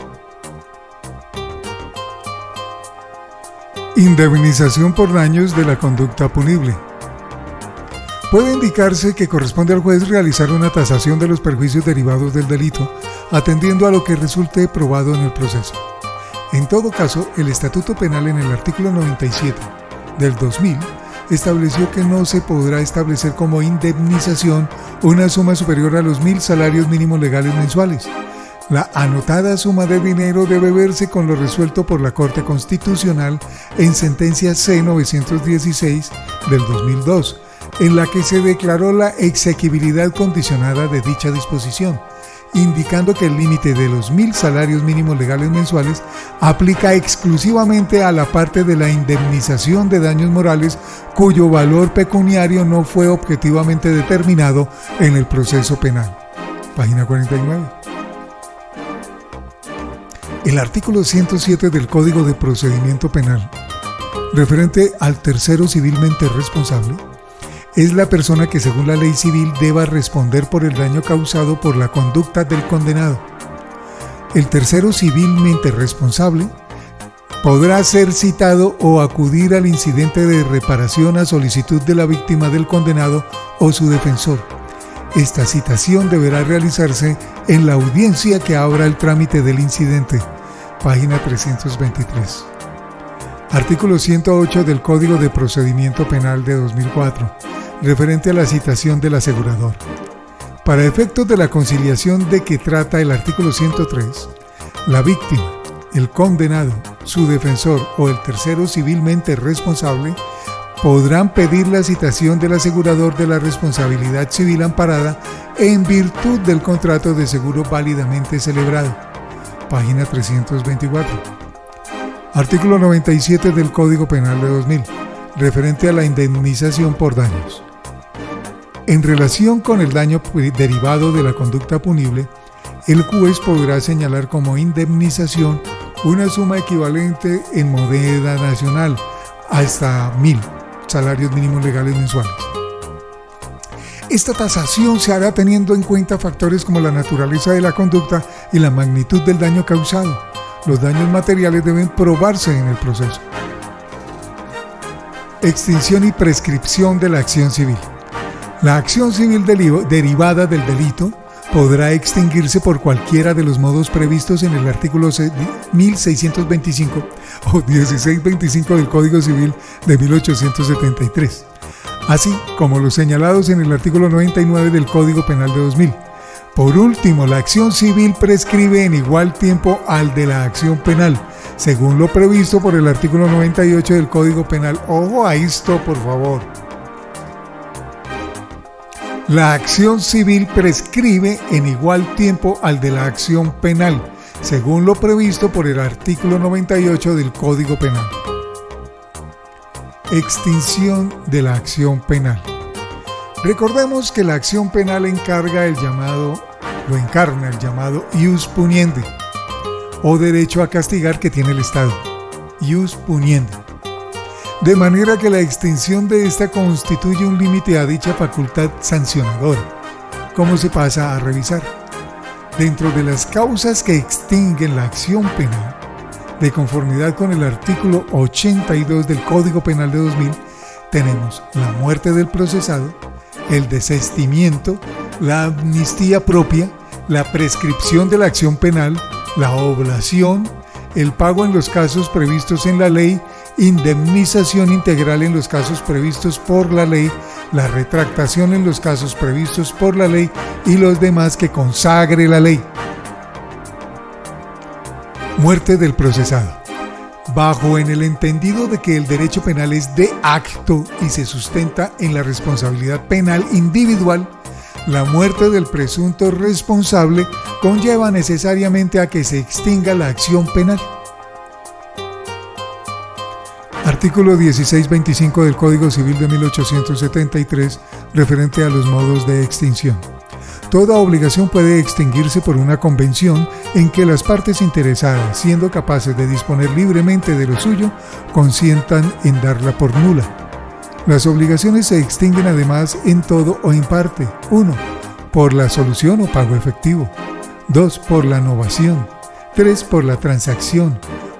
Indemnización por daños de la conducta punible. Puede indicarse que corresponde al juez realizar una tasación de los perjuicios derivados del delito, atendiendo a lo que resulte probado en el proceso. En todo caso, el Estatuto Penal, en el artículo 97 del 2000, estableció que no se podrá establecer como indemnización una suma superior a los 1.000 salarios mínimos legales mensuales. La anotada suma de dinero debe verse con lo resuelto por la Corte Constitucional en sentencia C-916 del 2002, en la que se declaró la exequibilidad condicionada de dicha disposición, indicando que el límite de los 1.000 salarios mínimos legales mensuales aplica exclusivamente a la parte de la indemnización de daños morales cuyo valor pecuniario no fue objetivamente determinado en el proceso penal. Página 49. El artículo 107 del Código de Procedimiento Penal, referente al tercero civilmente responsable, es la persona que según la ley civil deba responder por el daño causado por la conducta del condenado. El tercero civilmente responsable podrá ser citado o acudir al incidente de reparación a solicitud de la víctima del condenado o su defensor. Esta citación deberá realizarse en la audiencia que abra el trámite del incidente. Página 323. Artículo 108 del Código de Procedimiento Penal de 2004, referente a la citación del asegurador. Para efectos de la conciliación de que trata el artículo 103, la víctima, el condenado, su defensor o el tercero civilmente responsable podrán pedir la citación del asegurador de la responsabilidad civil amparada en virtud del contrato de seguro válidamente celebrado. página 324. Artículo 97 del Código Penal de 2000, referente a la indemnización por daños. En relación con el daño derivado de la conducta punible, el juez podrá señalar como indemnización una suma equivalente en moneda nacional hasta 1.000 salarios mínimos legales mensuales. Esta tasación se hará teniendo en cuenta factores como la naturaleza de la conducta y la magnitud del daño causado. Los daños materiales deben probarse en el proceso. Extinción y prescripción de la acción civil. La acción civil derivada del delito podrá extinguirse por cualquiera de los modos previstos en el artículo 1625 o 1625 del Código Civil de 1873, así como los señalados en el artículo 99 del Código Penal de 2000. Por último, la acción civil prescribe en igual tiempo al de la acción penal, según lo previsto por el artículo 98 del Código Penal. Ojo a esto, por favor. La acción civil prescribe en igual tiempo al de la acción penal, según lo previsto por el artículo 98 del Código Penal. Extinción de la acción penal. Recordemos que la acción penal encarna el llamado ius puniendi, o derecho a castigar que tiene el Estado, ius puniendi. De manera que la extinción de esta constituye un límite a dicha facultad sancionadora. ¿Cómo se pasa a revisar? Dentro de las causas que extinguen la acción penal, de conformidad con el artículo 82 del Código Penal de 2000, tenemos la muerte del procesado, el desistimiento, la amnistía propia, la prescripción de la acción penal, la oblación, el pago en los casos previstos en la ley, indemnización integral en los casos previstos por la ley, la retractación en los casos previstos por la ley y los demás que consagre la ley. Muerte del procesado. Bajo en el entendido de que el derecho penal es de acto y se sustenta en la responsabilidad penal individual, la muerte del presunto responsable conlleva necesariamente a que se extinga la acción penal. Artículo 1625 del Código Civil de 1873, referente a los modos de extinción. Toda obligación puede extinguirse por una convención en que las partes interesadas, siendo capaces de disponer libremente de lo suyo, consientan en darla por nula. Las obligaciones se extinguen además en todo o en parte. 1. Por la solución o pago efectivo. 2. Por la novación. 3. Por la transacción.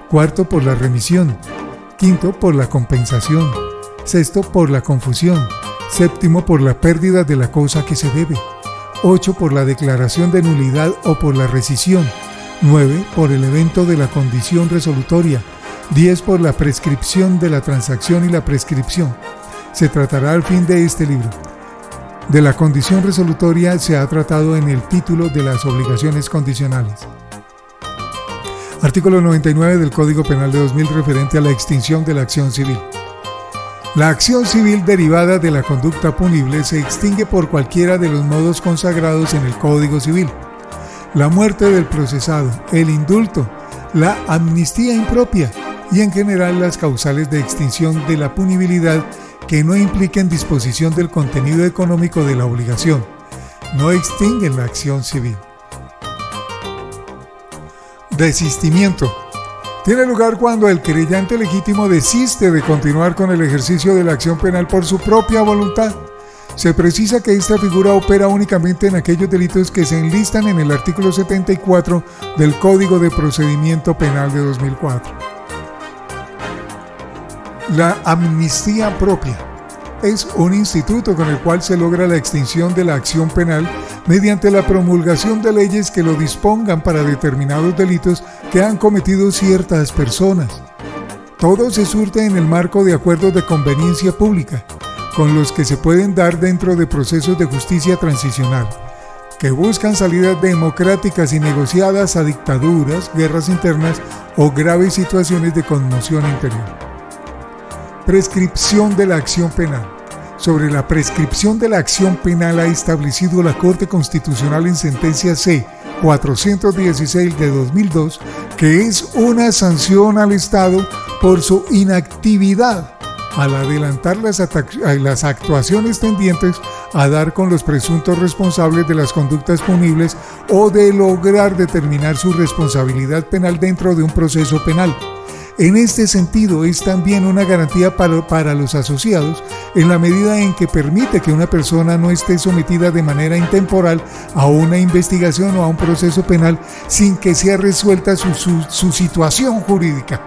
4. Por la remisión. 5. Por la compensación. 6. Por la confusión. 7. Por la pérdida de la cosa que se debe. 8. Por la declaración de nulidad o por la rescisión. 9. Por el evento de la condición resolutoria. 10. Por la prescripción de la transacción y la prescripción. Se tratará al fin de este libro. De la condición resolutoria se ha tratado en el título de las obligaciones condicionales. Artículo 99 del Código Penal de 2000, referente a la extinción de la acción civil. La acción civil derivada de la conducta punible se extingue por cualquiera de los modos consagrados en el Código Civil. La muerte del procesado, el indulto, la amnistía impropia y en general las causales de extinción de la punibilidad que no impliquen disposición del contenido económico de la obligación, no extinguen la acción civil. Desistimiento. Tiene lugar cuando el querellante legítimo desiste de continuar con el ejercicio de la acción penal por su propia voluntad. Se precisa que esta figura opera únicamente en aquellos delitos que se enlistan en el artículo 74 del Código de Procedimiento Penal de 2004. La amnistía propia es un instituto con el cual se logra la extinción de la acción penal mediante la promulgación de leyes que lo dispongan para determinados delitos que han cometido ciertas personas. Todo se surte en el marco de acuerdos de conveniencia pública, con los que se pueden dar dentro de procesos de justicia transicional, que buscan salidas democráticas y negociadas a dictaduras, guerras internas o graves situaciones de conmoción interior. Prescripción de la acción penal. Sobre la prescripción de la acción penal ha establecido la Corte Constitucional en sentencia C 416 de 2002, que es una sanción al Estado por su inactividad al adelantar las actuaciones tendientes a dar con los presuntos responsables de las conductas punibles o de lograr determinar su responsabilidad penal dentro de un proceso penal. En este sentido, es también una garantía para los asociados en la medida en que permite que una persona no esté sometida de manera intemporal a una investigación o a un proceso penal sin que sea resuelta su situación jurídica.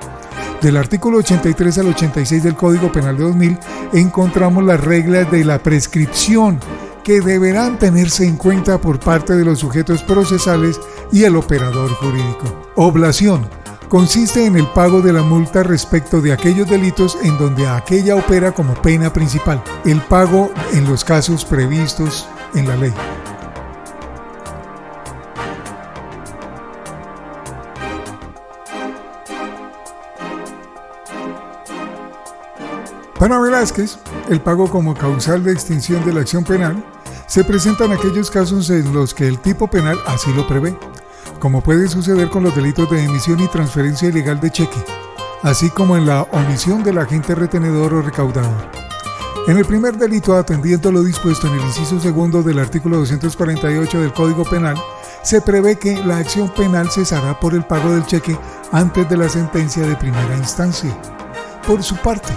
Del artículo 83 al 86 del Código Penal de 2000 encontramos las reglas de la prescripción que deberán tenerse en cuenta por parte de los sujetos procesales y el operador jurídico. Oblación consiste en el pago de la multa respecto de aquellos delitos en donde aquella opera como pena principal. El pago en los casos previstos en la ley. Para Velázquez, el pago como causal de extinción de la acción penal se presenta en aquellos casos en los que el tipo penal así lo prevé, como puede suceder con los delitos de emisión y transferencia ilegal de cheque, así como en la omisión del agente retenedor o recaudador. En el primer delito, atendiendo lo dispuesto en el inciso segundo del artículo 248 del Código Penal, se prevé que la acción penal cesará por el pago del cheque antes de la sentencia de primera instancia. Por su parte,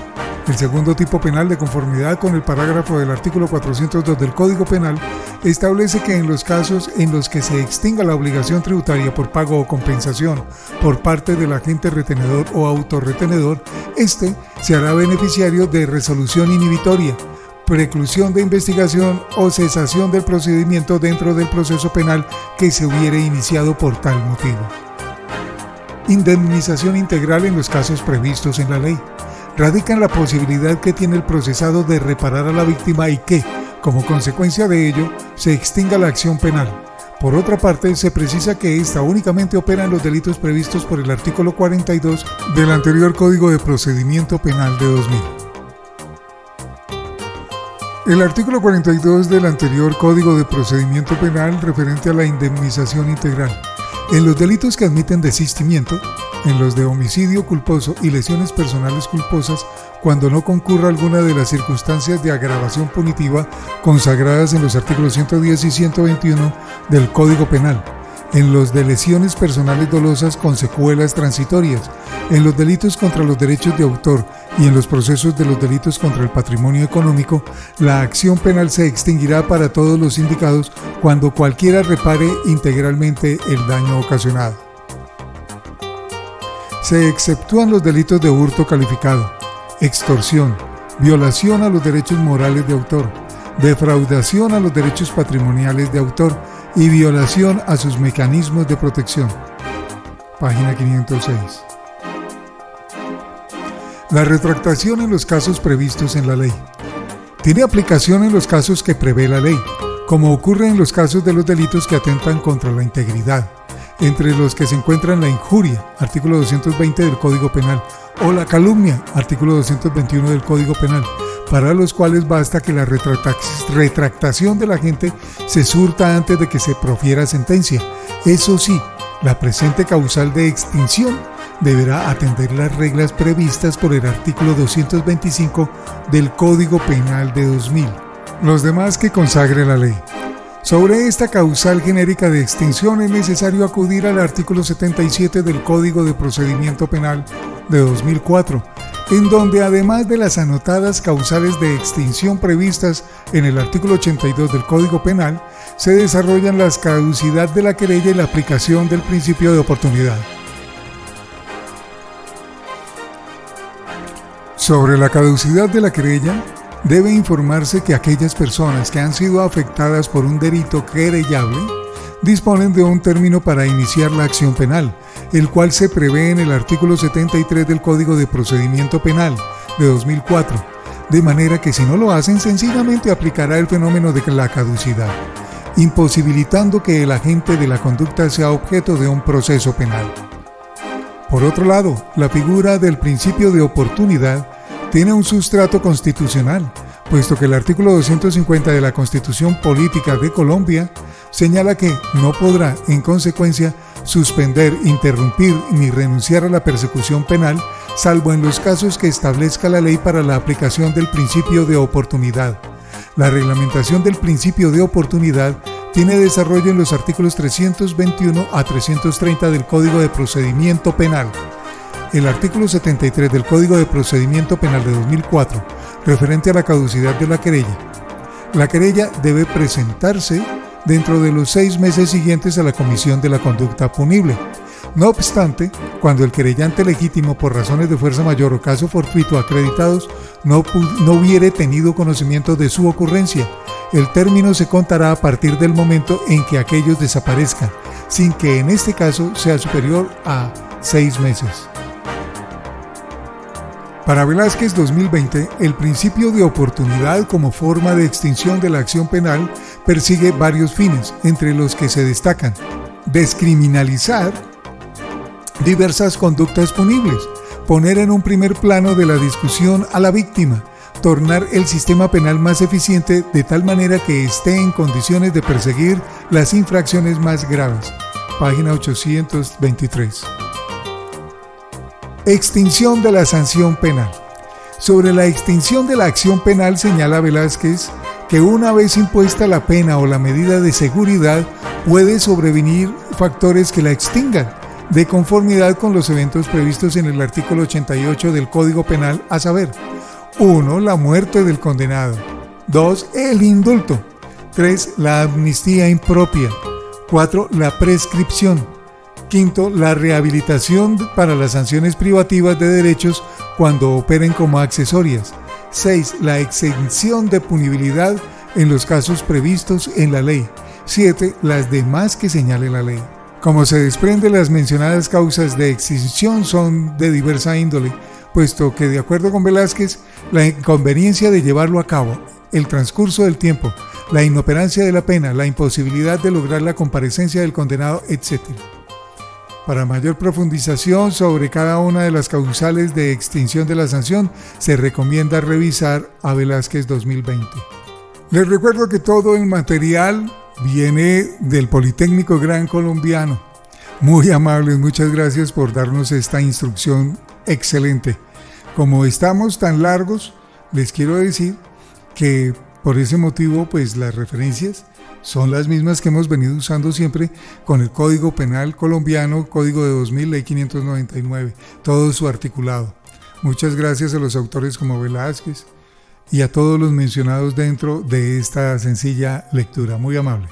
el segundo tipo penal, de conformidad con el parágrafo del artículo 402 del Código Penal, establece que en los casos en los que se extinga la obligación tributaria por pago o compensación por parte del agente retenedor o autorretenedor, éste se hará beneficiario de resolución inhibitoria, preclusión de investigación o cesación del procedimiento dentro del proceso penal que se hubiere iniciado por tal motivo. Indemnización integral en los casos previstos en la ley. Radica en la posibilidad que tiene el procesado de reparar a la víctima y que, como consecuencia de ello, se extinga la acción penal. Por otra parte, se precisa que ésta únicamente opera en los delitos previstos por el artículo 42 del anterior Código de Procedimiento Penal de 2000. El artículo 42 del anterior Código de Procedimiento Penal referente a la indemnización integral. En los delitos que admiten desistimiento, en los de homicidio culposo y lesiones personales culposas, cuando no concurra alguna de las circunstancias de agravación punitiva consagradas en los artículos 110 y 121 del Código Penal, en los de lesiones personales dolosas con secuelas transitorias, en los delitos contra los derechos de autor y en los procesos de los delitos contra el patrimonio económico, la acción penal se extinguirá para todos los indicados cuando cualquiera repare integralmente el daño ocasionado. Se exceptúan los delitos de hurto calificado, extorsión, violación a los derechos morales de autor, defraudación a los derechos patrimoniales de autor y violación a sus mecanismos de protección. Página 506. La retractación en los casos previstos en la ley. Tiene aplicación en los casos que prevé la ley, como ocurre en los casos de los delitos que atentan contra la integridad, entre los que se encuentran la injuria, artículo 220 del Código Penal, o la calumnia, artículo 221 del Código Penal, para los cuales basta que la retractación de la gente se surta antes de que se profiera sentencia. Eso sí, la presente causal de extinción deberá atender las reglas previstas por el artículo 225 del Código Penal de 2000, los demás que consagre la ley. Sobre esta causal genérica de extinción es necesario acudir al artículo 77 del Código de Procedimiento Penal de 2004, en donde además de las anotadas causales de extinción previstas en el artículo 82 del Código Penal, se desarrollan la caducidad de la querella y la aplicación del principio de oportunidad. Sobre la caducidad de la querella, debe informarse que aquellas personas que han sido afectadas por un delito querellable disponen de un término para iniciar la acción penal, el cual se prevé en el artículo 73 del Código de Procedimiento Penal de 2004, de manera que si no lo hacen, sencillamente aplicará el fenómeno de la caducidad, imposibilitando que el agente de la conducta sea objeto de un proceso penal. Por otro lado, la figura del principio de oportunidad tiene un sustrato constitucional, puesto que el artículo 250 de la Constitución Política de Colombia señala que no podrá, en consecuencia, suspender, interrumpir ni renunciar a la persecución penal, salvo en los casos que establezca la ley para la aplicación del principio de oportunidad. La reglamentación del principio de oportunidad tiene desarrollo en los artículos 321 a 330 del Código de Procedimiento Penal. El artículo 73 del Código de Procedimiento Penal de 2004, referente a la caducidad de la querella. La querella debe presentarse dentro de los 6 meses siguientes a la comisión de la conducta punible. No obstante, cuando el querellante legítimo por razones de fuerza mayor o caso fortuito acreditados no hubiere tenido conocimiento de su ocurrencia, el término se contará a partir del momento en que aquellos desaparezcan, sin que en este caso sea superior a 6 meses. Para Velázquez 2020, el principio de oportunidad como forma de extinción de la acción penal persigue varios fines, entre los que se destacan: descriminalizar diversas conductas punibles, poner en un primer plano de la discusión a la víctima, tornar el sistema penal más eficiente de tal manera que esté en condiciones de perseguir las infracciones más graves. Página 823. Extinción de la sanción penal. Sobre la extinción de la acción penal señala Velázquez que una vez impuesta la pena o la medida de seguridad, puede sobrevenir factores que la extingan, de conformidad con los eventos previstos en el artículo 88 del Código Penal, a saber: 1. La muerte del condenado. 2. El indulto. 3. La amnistía impropia. 4. La prescripción. 5. La rehabilitación para las sanciones privativas de derechos cuando operen como accesorias. 6. La exención de punibilidad en los casos previstos en la ley. 7. Las demás que señale la ley. Como se desprende, las mencionadas causas de extinción son de diversa índole, puesto que, de acuerdo con Velázquez, la inconveniencia de llevarlo a cabo, el transcurso del tiempo, la inoperancia de la pena, la imposibilidad de lograr la comparecencia del condenado, etc. Para mayor profundización sobre cada una de las causales de extinción de la sanción, se recomienda revisar a Velázquez 2020. Les recuerdo que todo el material viene del Politécnico Gran Colombiano. Muy amables, muchas gracias por darnos esta instrucción excelente. Como estamos tan largos, les quiero decir que por ese motivo, pues las referencias son las mismas que hemos venido usando siempre con el Código Penal colombiano, Código de 2000, Ley 599, todo su articulado. Muchas gracias a los autores como Velázquez y a todos los mencionados dentro de esta sencilla lectura. Muy amable.